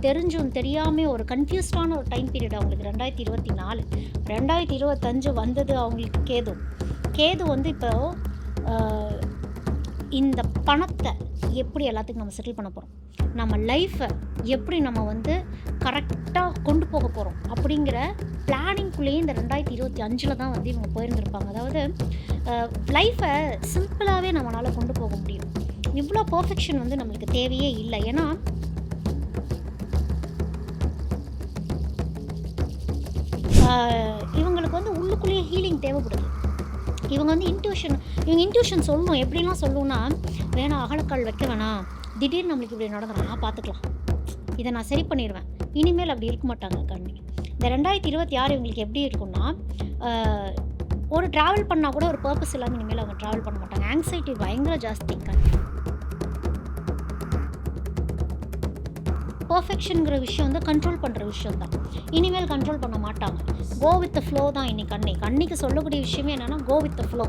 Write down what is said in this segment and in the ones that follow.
தெரிஞ்சும் தெரியாமல் ஒரு கன்ஃபியூஸ்டான ஒரு டைம் பீரியட் அவங்களுக்கு 2024. 2025 வந்தது அவங்களுக்கு கேது. கேது வந்து இப்போ இந்த பணத்தை எப்படி எல்லாத்துக்கும் நம்ம செட்டில் பண்ண போகிறோம், நம்ம லைஃப்பை எப்படி நம்ம வந்து கரெக்டாக கொண்டு போக போகிறோம் அப்படிங்கிற பிளானிங்குள்ளேயே இந்த 2025 தான் வந்து இவங்க போயிருந்திருப்பாங்க. அதாவது லைஃப்பை சிம்பிளாகவே நம்மளால் கொண்டு போக முடியும். இவ்வளோ பர்ஃபெக்ஷன் வந்து நம்மளுக்கு தேவையே இல்லை. ஏன்னா இவங்களுக்கு வந்து உள்ளுக்குள்ளேயே ஹீலிங் தேவைப்படுது. இவங்க வந்து இன்ட்யூஷன் சொல்லணும். எப்படிலாம் சொல்லணும்னா, வேணாம் அகலக்கால் வைக்க வேணாம், திடீர்னு நம்மளுக்கு இப்படி நடந்துடும், பார்த்துக்கலாம், இதை நான் சரி பண்ணிடுவேன், இனிமேல் அப்படி இருக்க மாட்டாங்க கண்ணி. இந்த 2026 இவங்களுக்கு எப்படி இருக்குன்னா, ஒரு ட்ராவல் பண்ணால் கூட ஒரு பர்பஸ் இல்லாமல் இனிமேல் அவங்க ட்ராவல் பண்ண மாட்டாங்க. ஆங்ஸைட்டி பயங்கர ஜாஸ்தி கண்ணி. பர்ஃபெக்ஷனுங்கிற விஷயம் வந்து கண்ட்ரோல் பண்ணுற விஷயம் தான். இனிமேல் கண்ட்ரோல் பண்ண மாட்டாங்க. கோ வித் த ஃப்ளோ தான் இன்னைக்கு அன்னைக்கு சொல்லக்கூடிய விஷயமே என்னென்னா, கோ வித் த ஃப்ளோ.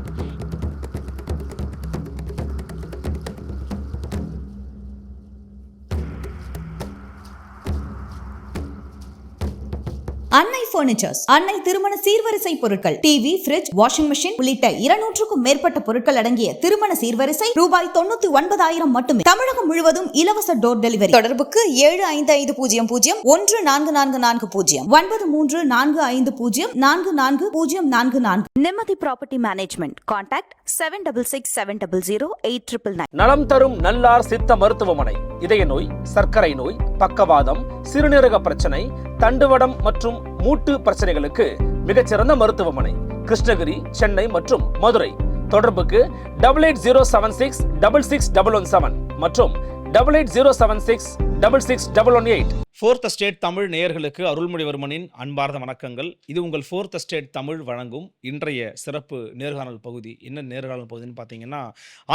அன்னை பர்னிச்சர்ஸ், அன்னை திருமண சீர்வரிசை பொருட்கள், டிவி, ஃபிரிட்ஜ், வாஷிங் மெஷின் உள்ளிட்ட 200க்கும் மேற்பட்ட பொருட்கள் அடங்கிய திருமண சீர்வரிசை ரூபாய் 99,000 மட்டுமே. தமிழகம் முழுவதும் இலவச டோர் டெலிவரி. தொடர்புக்கு 7550144440 9345044044. நிம்மதி ப்ராப்பர்ட்டி மேனேஜ்மெண்ட். கான்டாக்ட் 7667008999. நலம் தரும் நல்லார் சித்த மருத்துவமனை. இதய நோய், சர்க்கரை நோய், பக்கவாதம், சிறுநீரக பிரச்சனை, தண்டுவடம் மற்றும் மூட்டு பிரச்சனைகளுக்கு மிகச்சிறந்த மருத்துவமனை. கிருஷ்ணகிரி, சென்னை மற்றும் மதுரை. தொடர்புக்கு 8807666117 மற்றும் 8807666118. ஃபோர்த் எஸ்டேட் தமிழ் நேயர்களுக்கு அருள்மொழிவர்மனின் அன்பார்ந்த வணக்கங்கள். இது உங்கள் ஃபோர்த் எஸ்டேட் தமிழ் வழங்கும் இன்றைய சிறப்பு நேர்காணல் பகுதி. என்ன நேர்காணல் பகுதின்னு பார்த்தீங்கன்னா,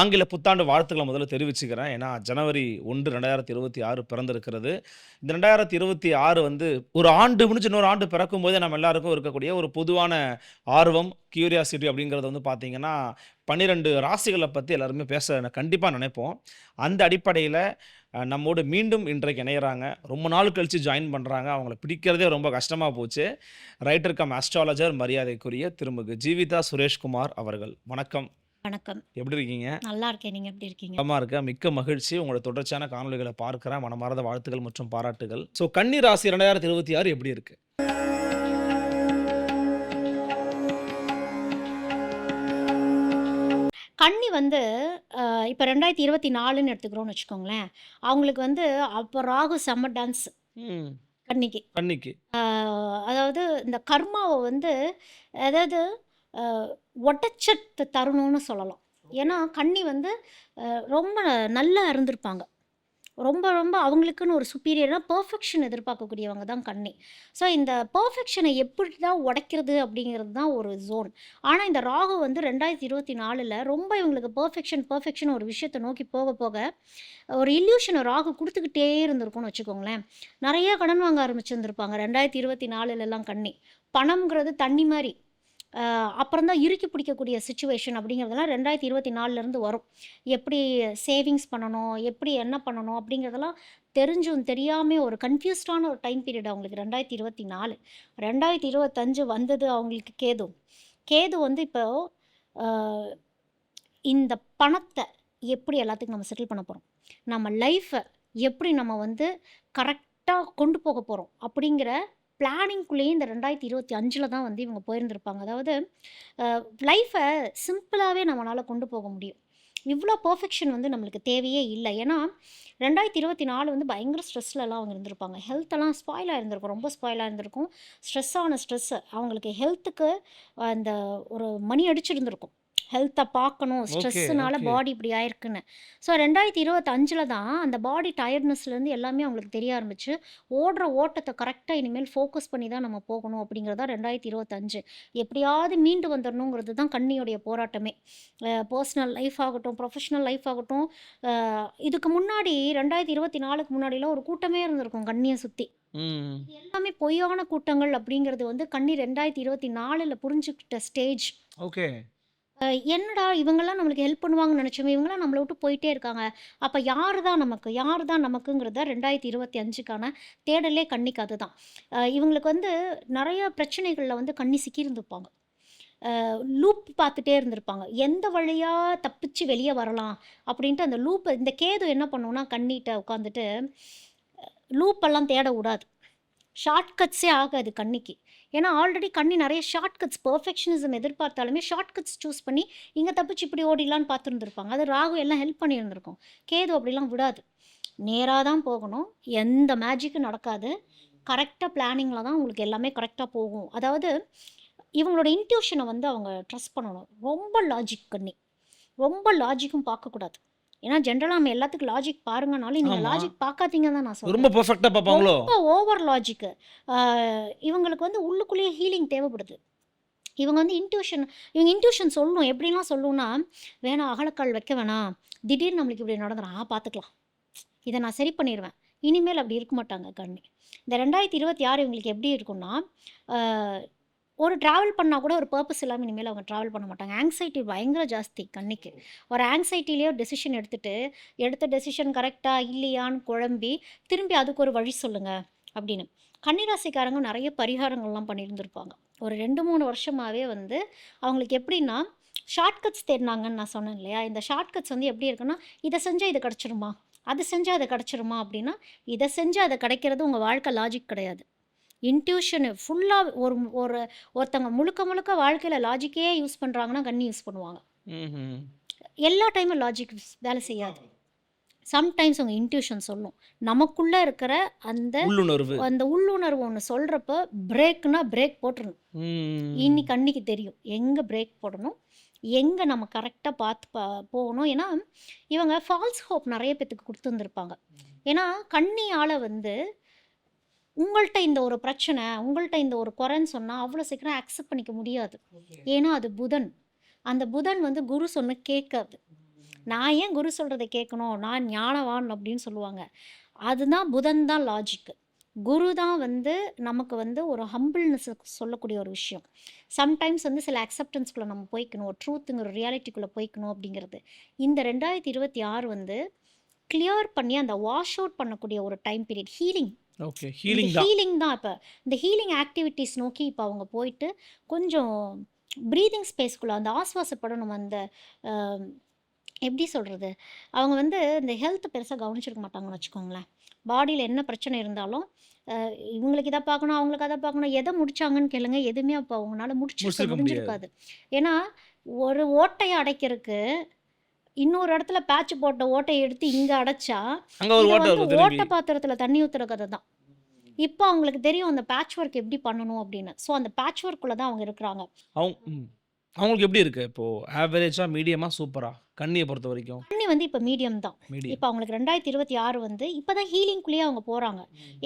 ஆங்கில புத்தாண்டு வாழ்த்துக்களை முதல்ல தெரிவிச்சுக்கிறேன். ஏன்னா ஜனவரி 1, 2026 பிறந்திருக்கிறது. இந்த 2026 வந்து ஒரு ஆண்டு முடிஞ்சு இன்னொரு ஆண்டு பிறக்கும் போதே நம்ம எல்லாருக்கும் இருக்கக்கூடிய ஒரு பொதுவான ஆர்வம், கியூரியாசிட்டி அப்படிங்கிறது வந்து பார்த்தீங்கன்னா, 12 ராசிகளை பற்றி எல்லாருமே பேச கண்டிப்பாக நினைப்போம். அந்த அடிப்படையில் நம்மோடு மீண்டும் இன்றைக்கு இணையிறாங்க. ரொம்ப நாள் கழித்து ஜாயின் பண்ணுறாங்க. அவங்கள பிடிக்கிறதே ரொம்ப கஷ்டமாக போச்சு. ரைட்டர் கம் ஆஸ்ட்ராலஜர், மரியாதைக்குரிய திருமிகு ஜீவிதா சுரேஷ்குமார் அவர்கள். வணக்கம். வணக்கம். எப்படி இருக்கீங்க? நல்லா இருக்கேன். நீங்கள் எப்படி இருக்கீங்க? நல்லா இருக்கேன். மிக்க மகிழ்ச்சி. உங்களோட தொடர்ச்சியான காணொலிகளை பார்க்குறேன். மனமார்ந்த வாழ்த்துக்கள் மற்றும் பாராட்டுகள். ஸோ கன்னி ராசி 2026 எப்படி இருக்கு? கன்னி வந்து இப்போ 2024ன்னு எடுத்துக்கிறோன்னு வச்சுக்கோங்களேன். அவங்களுக்கு வந்து அப்போ ராகு செம்ம டான்ஸ் கன்னிக்கு. அதாவது இந்த கர்மாவை வந்து அதாவது ஒட்டச்சத்து தருணம்னு சொல்லலாம். ஏன்னா கன்னி வந்து ரொம்ப நல்லா இருந்திருப்பாங்க. ரொம்ப ரொம்ப அவங்களுக்குன்னு ஒரு சுப்பீரியராக பர்ஃபெக்ஷன் எதிர்பார்க்கக்கூடியவங்க தான் கன்னி. ஸோ இந்த பர்ஃபெக்ஷனை எப்படி தான் உடைக்கிறது அப்படிங்கிறது தான் ஒரு ஜோன். ஆனால் இந்த ராகு வந்து 2024 ரொம்ப இவங்களுக்கு பர்ஃபெக்ஷன் ஒரு விஷயத்தை நோக்கி போக போக ஒரு இல்யூஷனை ராகு கொடுத்துக்கிட்டே இருந்திருக்கும்னு வச்சுக்கோங்களேன். நிறைய கடன் வாங்க ஆரம்பிச்சிருந்துருப்பாங்க 2024 கன்னி. பணம்ங்கிறது தண்ணி மாதிரி அப்புறம் தான் இறுக்கி பிடிக்கக்கூடிய சுச்சுவேஷன் அப்படிங்கிறதெல்லாம் 2024 வரும். எப்படி சேவிங்ஸ் பண்ணணும், எப்படி என்ன பண்ணணும் அப்படிங்கிறதெல்லாம் தெரிஞ்சும் தெரியாமல் ஒரு கன்ஃபியூஸ்டான ஒரு டைம் பீரியட் அவங்களுக்கு 2024. 2025 வந்தது அவங்களுக்கு கேது வந்து இப்போ இந்த பணத்தை எப்படி எல்லாத்துக்கும் நம்ம செட்டில் பண்ண போகிறோம், நம்ம லைஃப்பை எப்படி நம்ம வந்து கரெக்டாக கொண்டு போக போகிறோம் அப்படிங்கிற பிளானிங்குள்ளேயே இந்த 2025 தான் வந்து இவங்க போயிருந்திருப்பாங்க. அதாவது லைஃப்பை சிம்பிளாகவே நம்மளால் கொண்டு போக முடியும். இவ்வளோ பர்ஃபெக்ஷன் வந்து நம்மளுக்கு தேவையே இல்லை. ஏன்னா 2024 வந்து பயங்கர ஸ்ட்ரெஸ்லலாம் அவங்க இருந்திருப்பாங்க. ஹெல்த்தெல்லாம் ஸ்பாயிலாக இருந்திருக்கும், ரொம்ப ஸ்பாயிலாக இருந்திருக்கும். ஸ்ட்ரெஸ்ஸு அவங்களுக்கு ஹெல்த்துக்கு அந்த ஒரு மணி அடிச்சிருந்திருக்கும். ஹெல்த்தை பார்க்கணும், ஸ்ட்ரெஸ்ஸுனால பாடி இப்படி ஆயிருக்குன்னு. ஸோ 2025 தான் அந்த பாடி டயர்ட்னஸ்லேருந்து எல்லாமே அவங்களுக்கு தெரிய ஆரம்பிச்சு, ஓடுற ஓட்டத்தை கரெக்டாக இனிமேல் ஃபோக்கஸ் பண்ணி தான் நம்ம போகணும் அப்படிங்கிறதா 2025. எப்படியாவது மீண்டு வந்துடணுங்கிறது தான் கன்னியோடைய போராட்டமே. பர்சனல் லைஃப் ஆகட்டும், ப்ரொஃபஷனல் லைஃப் ஆகட்டும். இதுக்கு முன்னாடி 2024க்கு முன்னாடிலாம் ஒரு கூட்டமே இருந்திருக்கும் கன்னியை சுற்றி. எல்லாமே பொய்யான கூட்டங்கள் அப்படிங்கிறது வந்து கன்னி 2024 புரிஞ்சுக்கிட்ட ஸ்டேஜ். ஓகே. என்னடா இவங்கலாம் நம்மளுக்கு ஹெல்ப் பண்ணுவாங்கன்னு நினச்சோமே, இவங்கலாம் நம்மள விட்டு போயிட்டே இருக்காங்க. அப்ப யாரு தான் நமக்குங்கிறத 2025க்கான தேடலே கன்னிக்கு அதுதான். இவங்களுக்கு வந்து நெறைய பிரச்சனைகள்ல வந்து கன்னி சிக்கியிருந்திருப்பாங்க. லூப் பார்த்துட்டே இருந்திருப்பாங்க. எந்த வழியா தப்பிச்சு வெளிய வரலாம் அப்படின்ட்டு அந்த லூப்ப இந்த கேது என்ன பண்ணும்னா, கன்னிட்ட உட்காந்துட்டு லூப்பெல்லாம் தேட விடாது. ஷார்ட்கட்ஸே ஆகாது கன்னிக்கு. ஏன்னா ஆல்ரெடி கன்னி நெறைய ஷார்ட்கட்ஸ் பெர்ஃபெக்ஷனிசம் எதிர்பார்த்தாலுமே ஷார்ட்கட்ஸ் சூஸ் பண்ணி, இங்க தப்பிச்சு இப்படி ஓடிடலான்னு பார்த்துருந்துருப்பாங்க. அது ராகு எல்லாம் ஹெல்ப் பண்ணியிருந்திருக்கும். கேது அப்படிலாம் விடாது. நேரா தான் போகணும். எந்த மேஜிக்கும் நடக்காது. கரெக்ட்டா பிளானிங்ல தான் உங்களுக்கு எல்லாமே கரெக்ட்டா போகும். அதாவது இவங்களோட இன்ட்யூஷன வந்து அவங்க ட்ரஸ்ட் பண்ணணும். ரொம்ப லாஜிக் கன்னி. ரொம்ப லாஜிக்கும் பார்க்கக்கூடாது. ஏன்னா ஜென்ரலா நம்ம எல்லாத்துக்கும் லாஜிக் பாருங்கனாலும், நீங்க ஆமா. லாஜிக் பார்க்காதீங்கன்னு தான் நான் ரொம்ப சொல்றேன். பெர்ஃபெக்ட்டா பார்ப்பாங்களோ? ரொம்ப ஓவர் லாஜிக்கு. அ இவங்களுக்கு வந்து உள்ளுக்குள்ளேயே ஹீலிங் தேவைப்படுது. இவங்க வந்து இன்ட்யூஷன் சொல்லும். எப்படிலாம் சொல்லும்னா, "வேணாம் அகலக்கால் வைக்க வேணாம். திடீர்னு நம்மளுக்கு இப்படி நடந்துரும். பார்த்துக்கலாம். இத நான் சரி பண்ணிருவேன்." இனிமேல் அப்படி இருக்க மாட்டாங்க கன்னி. இந்த 2026 இவங்களுக்கு எப்படி இருக்கும்னா, அ ஒரு ட்ராவல் பண்ணா கூட ஒரு பர்ப்பஸ் இல்லாம இனிமேல் அவங்க ட்ராவல் பண்ண மாட்டாங்க. ஆங்ஸைட்டி பயங்கர ஜாஸ்தி கன்னிக்கு. ஒரு ஆங்ஸைட்டிலேயே ஒரு டெசிஷன் எடுத்துட்டு, எடுத்த டெசிஷன் கரெக்ட்டா இல்லையான்னு குழம்பி, திரும்பி அதுக்கு ஒரு வழி சொல்லுங்க அப்படின்னு. கன்னி ராசிக்காரங்க நெறைய பரிகாரங்கள்லாம் பண்ணியிருந்திருப்பாங்க. ஒரு 2, 3 வருஷமாவே வந்து அவங்களுக்கு எப்படின்னா, ஷார்ட்கட்ஸ் தேடுனாங்கன்னு நான் சொன்னேன் இல்லையா? இந்த ஷார்ட்கட்ஸ் வந்து எப்படி இருக்குன்னா, இத செஞ்சா இது கிடைச்சிருமா? அது செஞ்சா அது கிடைச்சிருமா? அப்படின்னா, இத செஞ்சா அது கிடைக்கிறது உங்க வாழ்க்கை லாஜிக் கிடையாது. இன்ட்யூஷன் ஃபுல்லா ஒரு ஒரு ஒருத்தவங்க முழுக்க முழுக்க வாழ்க்கையில லாஜிக்கே யூஸ் பண்றாங்கன்னா, கன்னி யூஸ் பண்ணுவாங்க. ம்ஹ்ம். எல்லா டைமும் லாஜிக் வேலை செய்யாது. சம்டைம்ஸ் உங்க இன்ட்யூஷன் சொல்லும். நமக்குள்ள இருக்கிற அந்த உள்ளுணர்வு. அந்த உள்ளுணர்வு ஒண்ணு சொல்றப்ப பிரேக்னா பிரேக் போட்டுறணும். ம். கன்னிக்கு தெரியும். எங்க பிரேக் போடணும், எங்க நம்ம கரெக்ட்டா பார்த்து போகணும். ஏன்னா, இவங்க ஃபால்ஸ் ஹோப் நெறைய பேத்துக்கு குடுத்துருந்துருப்பாங்க. ஏன்னா, கன்னியால வந்து உங்கள்ட்ட இந்த ஒரு பிரச்சனை, உங்கள்ட்ட இந்த ஒரு குறைன்னு சொன்னா, அவ்வளோ சீக்கிரம் அக்செப்ட் பண்ணிக்க முடியாது. ஏன்னா, அது புதன். அந்த புதன் வந்து குரு சொன்னா கேட்காது. நான் ஏன் குரு சொல்றத கேட்கணும்? நான் ஞானவான் அப்படின்னு சொல்லுவாங்க. அதுதான் புதன் தான் லாஜிக்கு. குரு தான் வந்து நமக்கு வந்து ஒரு ஹம்பிள்னஸ் சொல்லக்கூடிய ஒரு விஷயம். சம்டைம்ஸ் வந்து சில அக்செப்டன்ஸ்குள்ள நம்ம போய்க்கணும். ஒரு ட்ரூத்துங்கிற ரியாலிட்டிக்குள்ள போய்க்கணும் அப்படிங்கிறது. இந்த 2026 வந்து கிளியர் பண்ணி அந்த வாஷ் அவுட் பண்ணக்கூடிய ஒரு டைம் பீரியட். ஹீலிங். ஓகே. இந்த ஹீலிங் தான். ஹீலிங் தான் இப்ப. இந்த ஹீலிங் ஆக்டிவிட்டீஸ் நோக்கி இப்ப அவங்க போயிட்டு, கொஞ்சம் பிரீதிங் ஸ்பேஸ்க்குள்ள அந்த ஆஸ்வாசப்படணும். அந்த அ எப்படி சொல்றது? அவங்க வந்து இந்த ஹெல்த் பெருசா கவனிச்சிருக்க மாட்டாங்கன்னு வச்சுக்கோங்களேன். பாடியில என்ன பிரச்சனை இருந்தாலும், அ இவங்களுக்கு இத பார்க்கணும், அவங்களுக்கு அத பார்க்கணும். எத முடிச்சாங்கன்னு கேளுங்க. எதுவுமே அப்ப அவங்கனால முடிச்சிருக்க முடியாது. முடிஞ்சிருக்காது. ஏன்னா, ஒரு ஓட்டைய அடைக்கிறதுக்கு, இன்னொரு இடத்துல பேட்ச் போட்ட ஓட்டைய எடுத்து இங்க அடைச்சா, அங்க ஒரு இத ஓட்டை வந்து இருக்கும் திரும்பி. ஓட்ட பாத்திரத்துல தண்ணி ஊத்துற கதை தான். இப்ப அவங்களுக்கு தெரியும் அந்த பேட்ச் ஒர்க் எப்படி பண்ணணும் அப்படின்னு. ஸோ அந்த பேட்ச் ஒர்க்குள்ள தான் அவங்க இருக்கிறாங்க. அவங்களுக்கு எப்படி இருக்கு? இப்போ ஆவரேஜா, மீடியமா, சூப்பரா? கன்னிய பொறுத்தவரைக்கும். கன்னி வந்து இப்ப மீடியம் தான். மீடியம். இப்ப அவங்களுக்கு 2026 வந்து இப்பதான் ஹீலிங்குள்ளேயே அவங்க போறாங்க.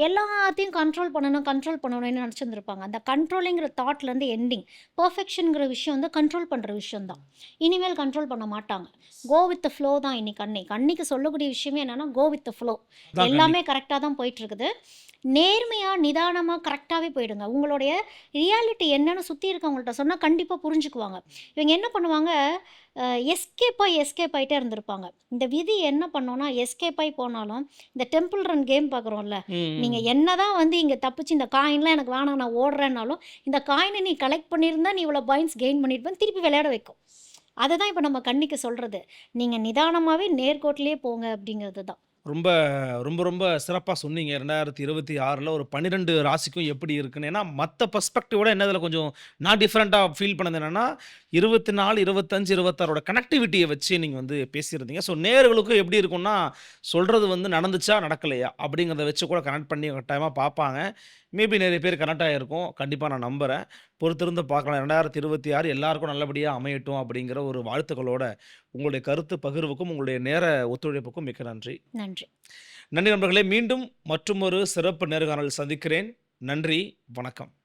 எல்லாத்தையும் கண்ட்ரோல் பண்ணணும்னு நினைச்சிருந்திருப்பாங்க. அந்த கண்ட்ரோலிங்கிற தாட்லேருந்து எண்டிங். பெர்ஃபெக்ஷன்ங்கிற விஷயம் வந்து கண்ட்ரோல் பண்ற விஷயம் தான். இனிமேல் கண்ட்ரோல் பண்ண மாட்டாங்க. கோ வித் த ஃப்ளோ தான் இனி கன்னி. கன்னிக்கு சொல்லக்கூடிய விஷயமே என்னன்னா, கோ வித் த ஃப்ளோ. அதான் கன்னி. எல்லாமே கரெக்ட்டா தான் போயிட்டு இருக்குது. நேர்மையா, நிதானமா, கரெக்ட்டாவே போயிடுங்க. உங்களுடைய ரியாலிட்டி என்னன்னு சுத்தி இருக்கவங்கள்ட்ட சொன்னா கண்டிப்பா புரிஞ்சுக்குவாங்க. இவங்க என்ன பண்ணுவாங்க, எஸ்கேப் ஆயிட்டே இருந்திருப்பாங்க. இந்த விதி என்ன பண்ணும்னா, எஸ்கேப் ஆயி போனாலும், இந்த டெம்பிள் ரன் கேம் பார்க்குறோம்ல, நீங்க ம். என்னதான் வந்து இங்க தப்பிச்சு இந்த காயின்லாம் எனக்கு வேணாம் நான் ஓடுறேன்னாலும், இந்த காயின நீ கலெக்ட் பண்ணியிருந்தா நீ இவ்வளோ பாயிண்ட்ஸ் கெயின் பண்ணியிருப்பேன்னு திருப்பி விளையாட வைக்கும். அததான் இப்ப நம்ம கன்னிக்கு சொல்றது. நீங்க நிதானமாவே நேர்கோட்டிலேயே போங்க அப்படிங்கிறது தான். ரொம்ப ரொம்ப ரொம்ப சிறப்பா சொன்னீங்க. 2026ல ஒரு 12 ராசிக்கும் எப்படி இருக்குன்னு. ஏன்னா, மத்த பெர்ஸ்பெக்டிவோட என்னதுல கொஞ்சம் நான் டிஃபரெண்ட்டா ஃபீல் பண்ணது என்னன்னா, 24, 25, 26ஓட கனெக்டிவிட்டிய வச்சு நீங்க வந்து பேசியிருந்தீங்க. ஸோ நேயர்களுக்கும் எப்படி இருக்கும்னா, சொல்றது வந்து நடந்துச்சா, நடக்கலையா அப்படிங்கிறத வச்சு கூட கனெக்ட் பண்ணி கட்டாயமா பார்ப்பாங்க. மேபி நெறைய பேர் கனெக்ட் ஆகியிருக்கும். கண்டிப்பா நான் நம்புறேன். பொறுத்திருந்து பார்க்கலாம். 2026 எல்லாருக்கும் நல்லபடியா அமையட்டும் அப்படிங்கிற ஒரு வாழ்த்துக்களோட, உங்களுடைய கருத்து பகிர்வுக்கும், உங்களுடைய நேர ஒத்துழைப்புக்கும் மிக்க நன்றி. நன்றி. நன்றி நண்பர்களே. மீண்டும் மற்றுமொரு சிறப்பு நேர்காணல் சந்திக்கிறேன். நன்றி. வணக்கம்.